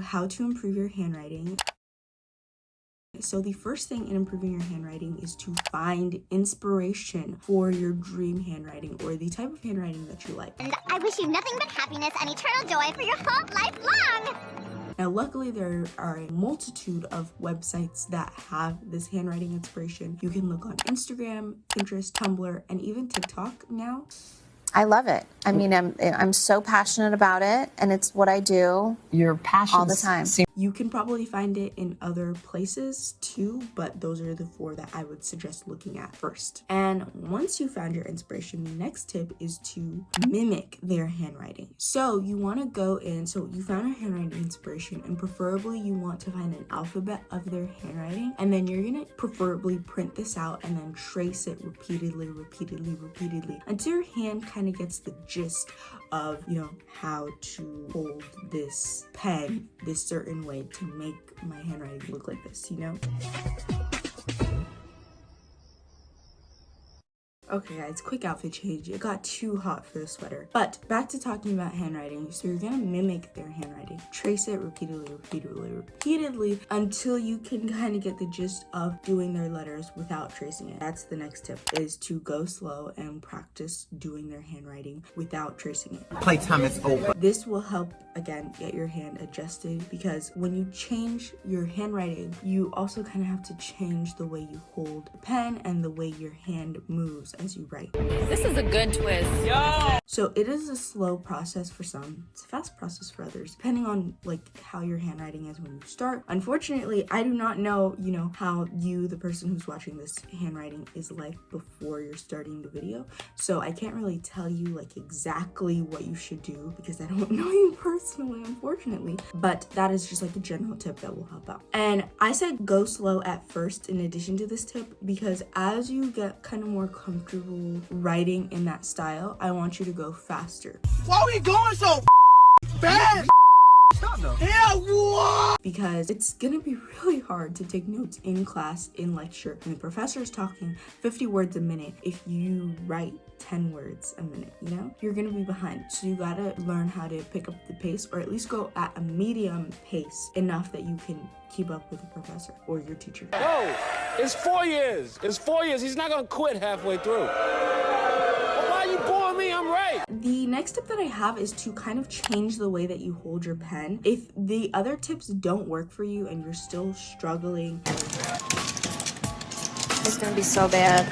how to improve your handwriting. So the first thing in improving your handwriting is to find inspiration for your dream handwriting or the type of handwriting that you like. And I wish you nothing but happiness and eternal joy for your whole life long. Now, luckily, there are a multitude of websites that have this handwriting inspiration. You can look on Instagram, Pinterest, Tumblr, and even TikTok now. I love it. I mean, I'm so passionate about it, and it's what I do. Your passion all the time. You can probably find it in other places too, but those are the 4 that I would suggest looking at first. And once you found your inspiration, the next tip is to mimic their handwriting. So you want to go in, so you found your handwriting inspiration, and preferably you want to find an alphabet of their handwriting, and then you're gonna preferably print this out and then trace it repeatedly until your hand kind of gets the gist of, you know, how to hold this pen this certain way to make my handwriting look like this, you know? Okay guys, quick outfit change. It got too hot for the sweater. But back to talking about handwriting. So you're gonna mimic their handwriting. Trace it repeatedly until you can kind of get the gist of doing their letters without tracing it. That's the next tip, is to go slow and practice doing their handwriting without tracing it. Playtime is over. This will help, again, get your hand adjusted, because when you change your handwriting, you also kind of have to change the way you hold the pen and the way your hand moves as you write. This is a good twist. Yo! So it is a slow process for some. It's a fast process for others, depending on like how your handwriting is when you start. Unfortunately, I do not know, you know, how you, the person who's watching this, handwriting is like before you're starting the video. So I can't really tell you like exactly what you should do because I don't know you personally, unfortunately. But that is just like a general tip that will help out. And I said go slow at first in addition to this tip, because as you get kind of more comfortable writing in that style, I want you to go faster. Why are we going so fast? Yeah, what? Because it's gonna be really hard to take notes in class, in lecture, and the professor is talking 50 words a minute. If you write 10 words a minute, you know, you're gonna be behind. So you gotta learn how to pick up the pace, or at least go at a medium pace, enough that you can keep up with the professor or your teacher. No, it's 4 years. It's 4 years. He's not gonna quit halfway through. Well, why are you boring me? I'm right. The next tip that I have is to kind of change the way that you hold your pen. If the other tips don't work for you and you're still struggling, It's gonna be so bad.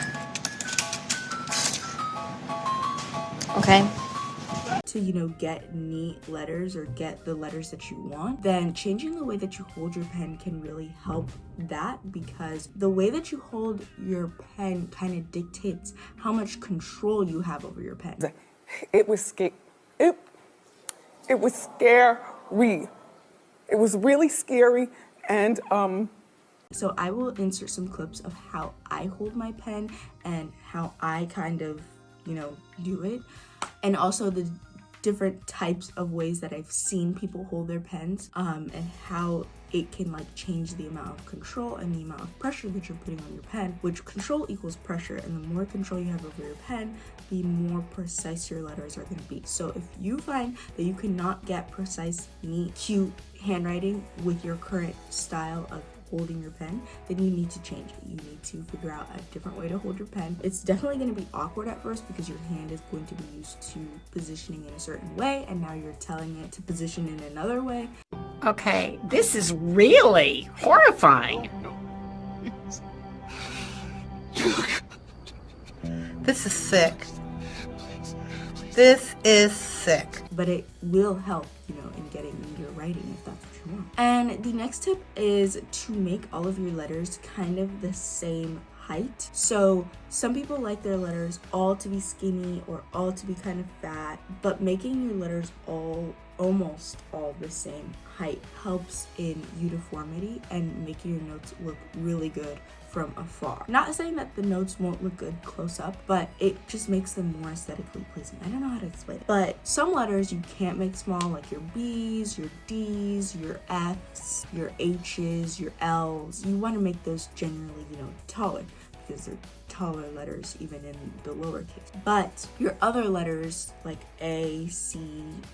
Okay. to, you know, get neat letters or get the letters that you want, then changing the way that you hold your pen can really help that, because the way that you hold your pen kind of dictates how much control you have over your pen. It was scary. It was scary. It was really scary, and So I will insert some clips of how I hold my pen and how I kind of, you know, do it, and also the different types of ways that I've seen people hold their pens, and how it can like change the amount of control and the amount of pressure that you're putting on your pen, which control equals pressure, and the more control you have over your pen, the more precise your letters are going to be. So if you find that you cannot get precise, neat, cute handwriting with your current style of holding your pen, then you need to change it. You need to figure out a different way to hold your pen. It's definitely going to be awkward at first because your hand is going to be used to positioning in a certain way, and now you're telling it to position in another way. Okay, this is really horrifying. This is sick. This is sick. But it will help, you know, in getting your writing if that's what you want. And the next tip is to make all of your letters kind of the same height. So some people like their letters all to be skinny or all to be kind of fat, but making your letters almost all the same height helps in uniformity and making your notes look really good from afar. Not saying that the notes won't look good close up, but it just makes them more aesthetically pleasing. I don't know how to explain it, but some letters you can't make small, like your B's, your D's, your F's, your H's, your L's. You want to make those generally, you know, taller, because they're taller letters even in the lowercase. But your other letters like A, C,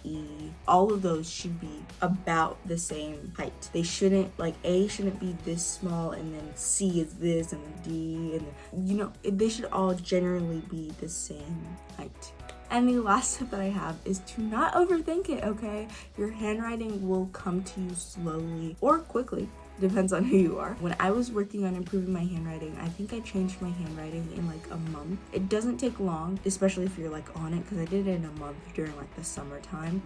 E, all of those should be about the same height. They shouldn't, like A shouldn't be this small and then C is this and D, and you know, they should all generally be the same height. And the last tip that I have is to not overthink it, okay? Your handwriting will come to you slowly or quickly. Depends on who you are. When I was working on improving my handwriting, I think I changed my handwriting in like a month. It doesn't take long, especially if you're like on it, because I did it in a month during like the summertime.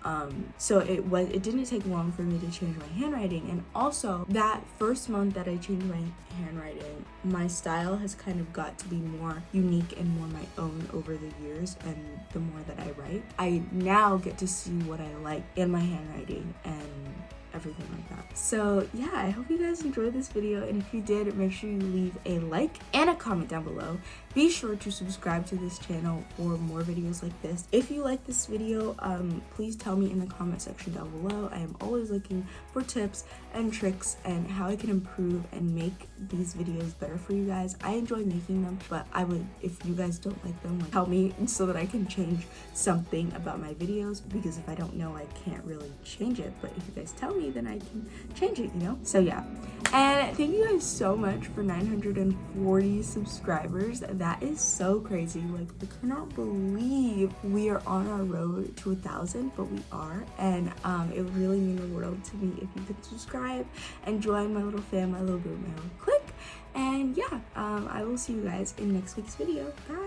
So it didn't take long for me to change my handwriting. And also that first month that I changed my handwriting, my style has kind of got to be more unique and more my own over the years, and the more that I write, I now get to see what I like in my handwriting and everything like that. So yeah, I hope you guys enjoyed this video, and if you did, make sure you leave a like and a comment down below. Be sure to subscribe to this channel for more videos like this. If you like this video, please tell me in the comment section down below. I am always looking for tips and tricks and how I can improve and make these videos better for you guys. I enjoy making them, but I would, if you guys don't like them, like, tell me so that I can change something about my videos, because if I don't know, I can't really change it. But if you guys tell me, then I can change it, you know? So yeah, and thank you guys so much for 940 subscribers. That is so crazy. Like, I cannot believe we are on our road to 1,000, but we are, and it would really mean the world to me if you could subscribe and join my little fam, my little group, my little clique. And yeah, I will see you guys in next week's video. Bye.